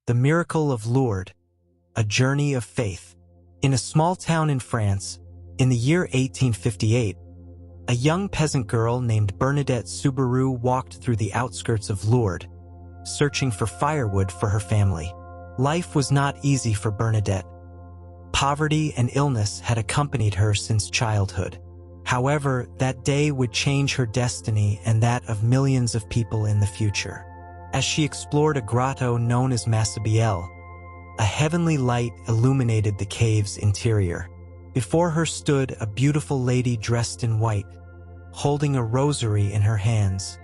The Miracle of Lourdes, a journey of faith. In a small town in France, in the year 1858, a young peasant girl named Bernadette Subaru walked through the outskirts of Lourdes, searching for firewood for her family. Life was not easy for Bernadette. Poverty and illness had accompanied her since childhood. However, that day would change her destiny and that of millions of people in the future. As she explored a grotto known as Massabielle, a heavenly light illuminated the cave's interior. Before her stood a beautiful lady dressed in white, holding a rosary in her hands,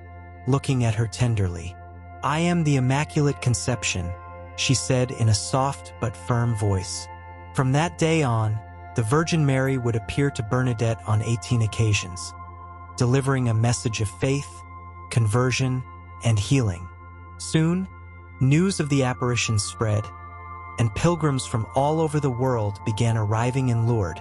looking at her tenderly. "I am the Immaculate Conception," she said in a soft but firm voice. From that day on, the Virgin Mary would appear to Bernadette on 18 occasions, delivering a message of faith, conversion, and healing. Soon, news of the apparition spread, and pilgrims from all over the world began arriving in Lourdes,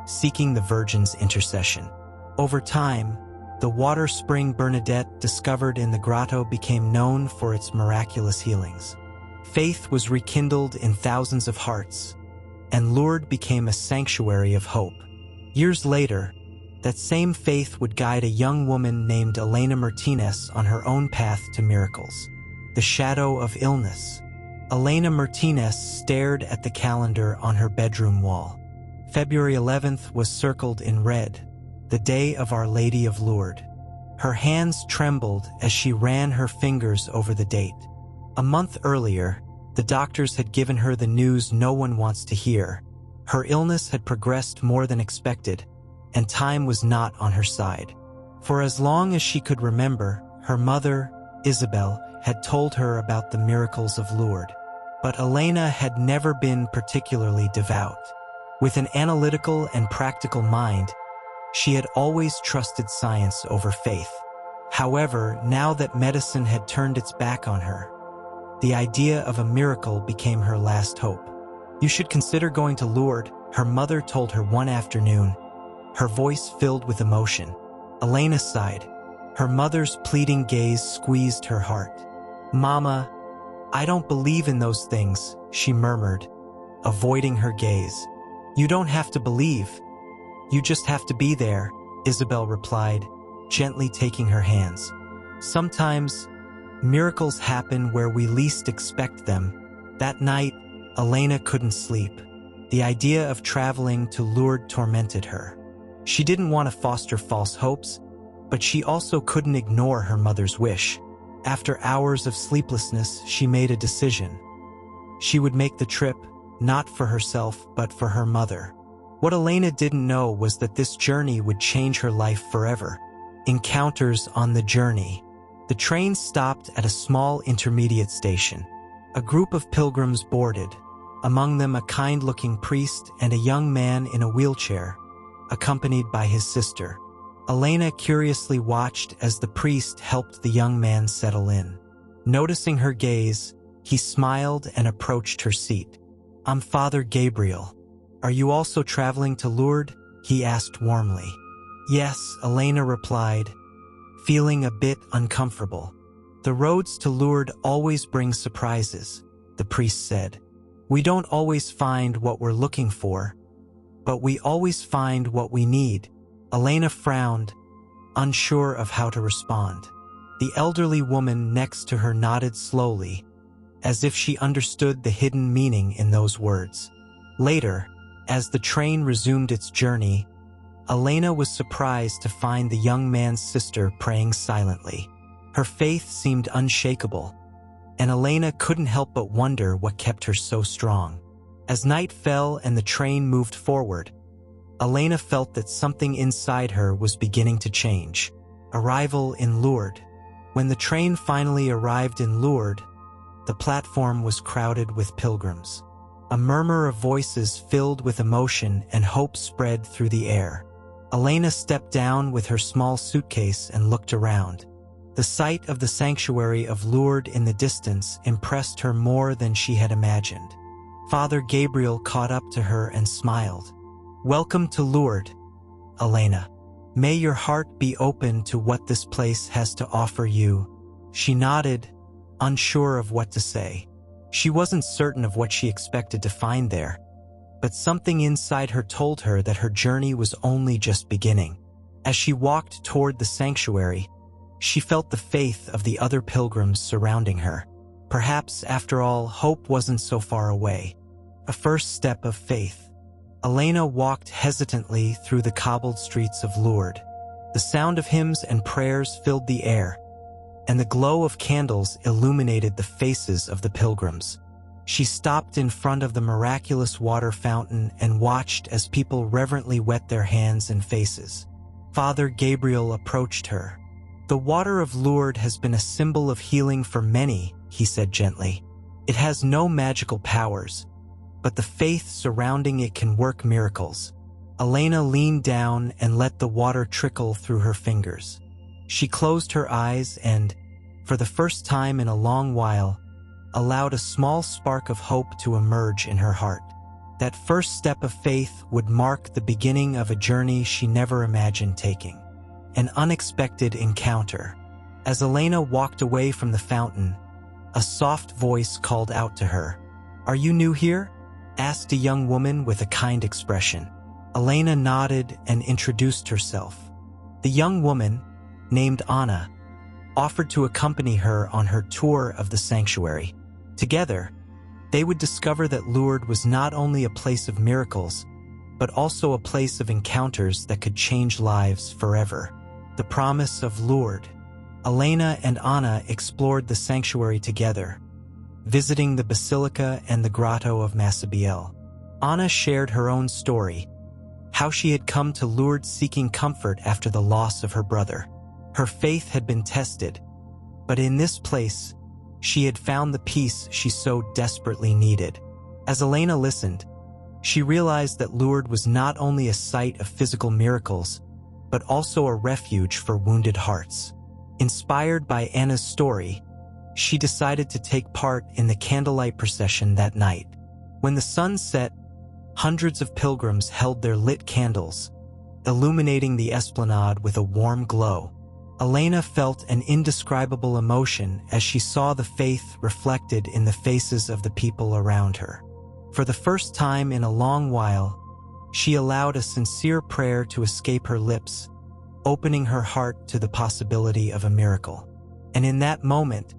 seeking the Virgin's intercession. Over time, the water spring Bernadette discovered in the grotto became known for its miraculous healings. Faith was rekindled in thousands of hearts, and Lourdes became a sanctuary of hope. Years later, that same faith would guide a young woman named Elena Martínez on her own path to miracles. The shadow of illness. Elena Martínez stared at the calendar on her bedroom wall. February 11th was circled in red, the day of Our Lady of Lourdes. Her hands trembled as she ran her fingers over the date. A month earlier, the doctors had given her the news no one wants to hear. Her illness had progressed more than expected, and time was not on her side. For as long as she could remember, her mother, Isabel, had told her about the miracles of Lourdes. But Elena had never been particularly devout. With an analytical and practical mind, she had always trusted science over faith. However, now that medicine had turned its back on her, the idea of a miracle became her last hope. "You should consider going to Lourdes," her mother told her one afternoon, her voice filled with emotion. Elena sighed. Her mother's pleading gaze squeezed her heart. "Mama, I don't believe in those things," she murmured, avoiding her gaze. "You don't have to believe. You just have to be there," Isabel replied, gently taking her hands. "Sometimes, miracles happen where we least expect them." That night, Elena couldn't sleep. The idea of traveling to Lourdes tormented her. She didn't want to foster false hopes, but she also couldn't ignore her mother's wish. After hours of sleeplessness, she made a decision. She would make the trip, not for herself, but for her mother. What Elena didn't know was that this journey would change her life forever. Encounters on the journey. The train stopped at a small intermediate station. A group of pilgrims boarded, among them a kind-looking priest and a young man in a wheelchair, accompanied by his sister. Elena curiously watched as the priest helped the young man settle in. Noticing her gaze, he smiled and approached her seat. "I'm Father Gabriel. Are you also traveling to Lourdes?" he asked warmly. "Yes," Elena replied, feeling a bit uncomfortable. "The roads to Lourdes always bring surprises," the priest said. "We don't always find what we're looking for, but we always find what we need." Elena frowned, unsure of how to respond. The elderly woman next to her nodded slowly, as if she understood the hidden meaning in those words. Later, as the train resumed its journey, Elena was surprised to find the young man's sister praying silently. Her faith seemed unshakable, and Elena couldn't help but wonder what kept her so strong. As night fell and the train moved forward, Elena felt that something inside her was beginning to change. Arrival in Lourdes. When the train finally arrived in Lourdes, the platform was crowded with pilgrims. A murmur of voices filled with emotion and hope spread through the air. Elena stepped down with her small suitcase and looked around. The sight of the sanctuary of Lourdes in the distance impressed her more than she had imagined. Father Gabriel caught up to her and smiled. "Welcome to Lourdes, Elena. May your heart be open to what this place has to offer you." She nodded, unsure of what to say. She wasn't certain of what she expected to find there, but something inside her told her that her journey was only just beginning. As she walked toward the sanctuary, she felt the faith of the other pilgrims surrounding her. Perhaps, after all, hope wasn't so far away. A first step of faith. Elena walked hesitantly through the cobbled streets of Lourdes. The sound of hymns and prayers filled the air, and the glow of candles illuminated the faces of the pilgrims. She stopped in front of the miraculous water fountain and watched as people reverently wet their hands and faces. Father Gabriel approached her. "The water of Lourdes has been a symbol of healing for many," he said gently. "It has no magical powers, but the faith surrounding it can work miracles." Elena leaned down and let the water trickle through her fingers. She closed her eyes and, for the first time in a long while, allowed a small spark of hope to emerge in her heart. That first step of faith would mark the beginning of a journey she never imagined taking. An unexpected encounter. As Elena walked away from the fountain, a soft voice called out to her. "Are you new here?" asked a young woman with a kind expression. Elena nodded and introduced herself. The young woman, named Anna, offered to accompany her on her tour of the sanctuary. Together, they would discover that Lourdes was not only a place of miracles, but also a place of encounters that could change lives forever. The promise of Lourdes. Elena and Anna explored the sanctuary together, visiting the basilica and the grotto of Massabielle. Anna shared her own story, how she had come to Lourdes seeking comfort after the loss of her brother. Her faith had been tested, but in this place, she had found the peace she so desperately needed. As Elena listened, she realized that Lourdes was not only a site of physical miracles, but also a refuge for wounded hearts. Inspired by Anna's story, she decided to take part in the candlelight procession that night. When the sun set, hundreds of pilgrims held their lit candles, illuminating the esplanade with a warm glow. Elena felt an indescribable emotion as she saw the faith reflected in the faces of the people around her. For the first time in a long while, she allowed a sincere prayer to escape her lips, opening her heart to the possibility of a miracle. And in that moment,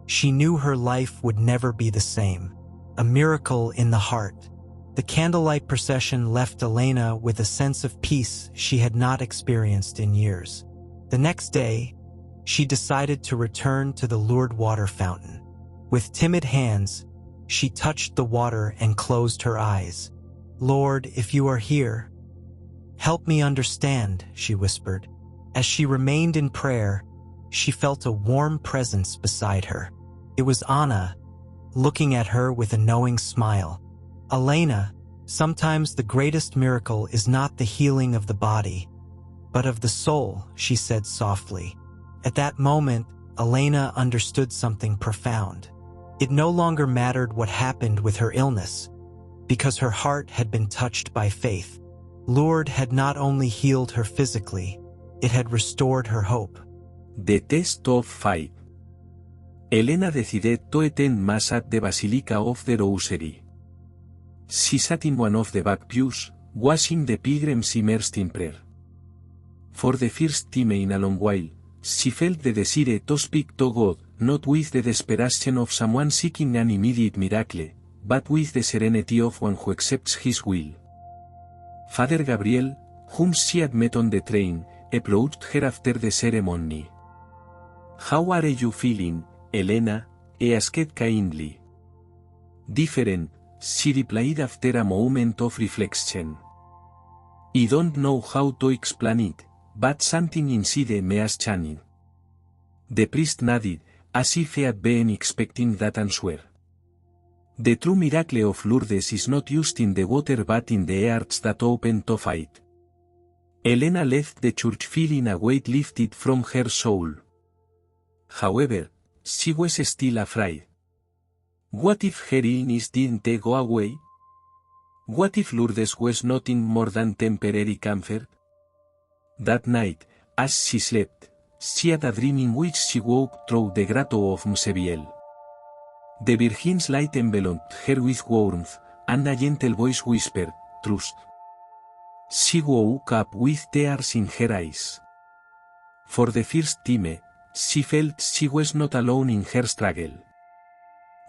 she knew her life would never be the same. A miracle in the heart. The candlelight procession left Elena with a sense of peace she had not experienced in years. The next day, she decided to return to the Lourdes water fountain. With timid hands, she touched the water and closed her eyes. "Lord, if you are here, help me understand," she whispered. As she remained in prayer, she felt a warm presence beside her. It was Anna, looking at her with a knowing smile. "Elena, sometimes the greatest miracle is not the healing of the body, but of the soul," she said softly. At that moment, Elena understood something profound. It no longer mattered what happened with her illness, because her heart had been touched by faith. Lourdes had not only healed her physically, it had restored her hope. The Test of Faith. Elena decided to attend Mass at the Basilica of the Rosary. She sat in one of the back pews, watching the pilgrims immersed in prayer. For the first time in a long while, she felt the desire to speak to God, not with the desperation of someone seeking an immediate miracle, but with the serenity of one who accepts his will. Father Gabriel, whom she had met on the train, approached her after the ceremony. "How are you feeling, Elena?" he asked kindly. "Different," she replied after a moment of reflection. "I don't know how to explain it, but something inside me has changed." The priest nodded, as if he had been expecting that answer. The true miracle of Lourdes is not used in the water but in the hearts that open to faith. Elena left the church feeling a weight lifted from her soul. However, she was still afraid. What if her illness didn't go away? What if Lourdes was nothing more than temporary comfort? That night, as she slept, she had a dream in which she walked through the grotto of Massabielle. The Virgin's light enveloped her with warmth, and a gentle voice whispered, "Trust." She woke up with tears in her eyes. For the first time, she felt she was not alone in her struggle.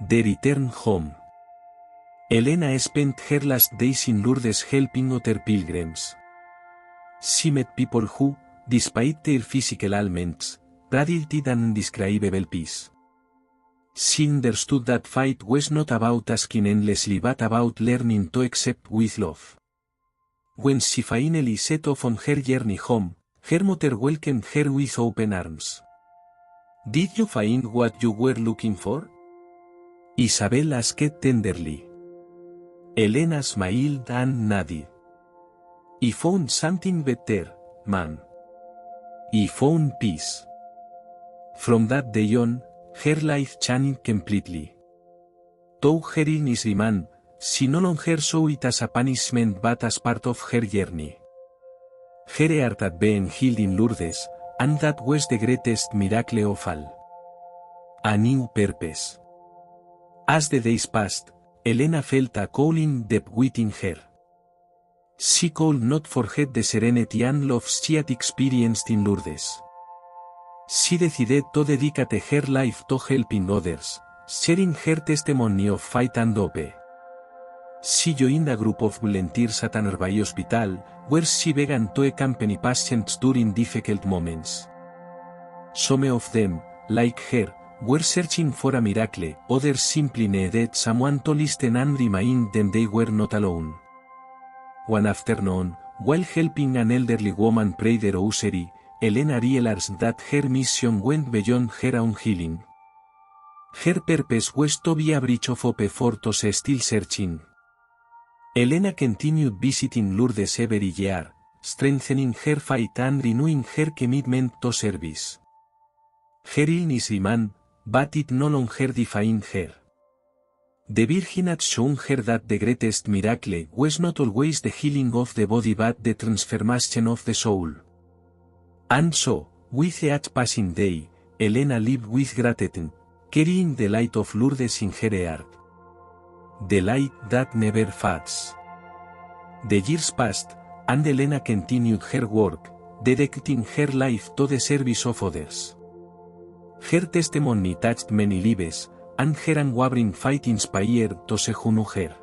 The return home. Elena spent her last days in Lourdes helping other pilgrims. She met people who, despite their physical ailments, radiated an indescribable peace. She understood that faith was not about asking endlessly but about learning to accept with love. When she finally set off on her journey home, her mother welcomed her with open arms. "Did you find what you were looking for?" Isabel asked tenderly. Elena smiled and nodded. "I found something better, ma'am. I found peace." From that day on, her life changed completely. Though her illness remained, she no longer saw it as a punishment but as part of her journey. Her heart had been healed in Lourdes, and that was the greatest miracle of all. A new purpose. As the days passed, Elena felt a calling deep within her. She could not forget the serenity and love she had experienced in Lourdes. She decided to dedicate her life to helping others, sharing her testimony of faith and hope. She joined a group of volunteers at a nearby hospital, where she began to accompany patients during difficult moments. Some of them, like her, were searching for a miracle, others simply needed someone to listen and remind them they were not alone. One afternoon, while helping an elderly woman pray the rosary, Elena realized that her mission went beyond her own healing. Her purpose was to be a bridge of hope for those still searching. Elena continued visiting Lourdes every year, strengthening her faith and renewing her commitment to service. Her illness remained, but it no longer defined her. The Virgin had shown her that the greatest miracle was not always the healing of the body but the transformation of the soul. And so, with each passing day, Elena lived with gratitude, carrying the light of Lourdes in her heart. The light that never fades. The years passed, and Elena continued her work, dedicating her life to the service of others. Her testimony touched many lives, and her unwavering faith inspired those who knew her.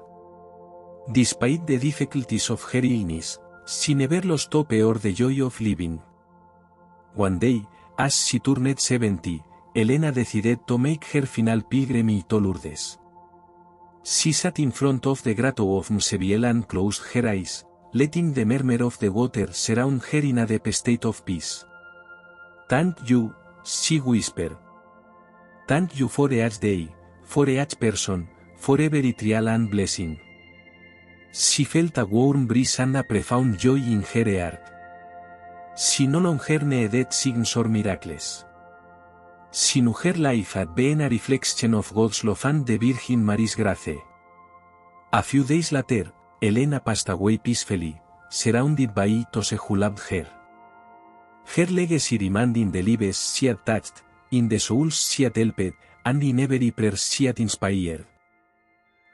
Despite the difficulties of her illness, she never lost hope or the joy of living. One day, as she turned 70, Elena decided to make her final pilgrimage to Lourdes. She sat in front of the grotto of Mseviel and closed her eyes, letting the murmur of the water surround her in a deep state of peace. "Thank you," she whispered. "Thank you for each day, for each person, for every trial and blessing." She felt a warm breeze and a profound joy in her heart. She no longer needed signs or miracles. She knew her life had been a reflection of God's love and the Virgin Mary's grace. A few days later, Elena passed away peacefully, surrounded by those who loved her. Her legacy remained in the lives she had touched, in the souls she had helped, and in every prayer she had inspired.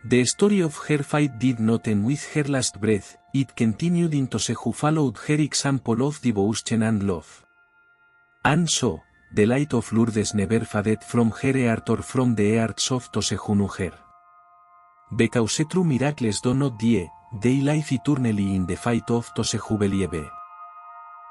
The story of her faith did not end with her last breath, it continued in those who followed her example of devotion and love. And so, the light of Lourdes never faded from her heart or from the hearts of those who knew her. Because true miracles do not die, they live eternally in the faith of those who believe.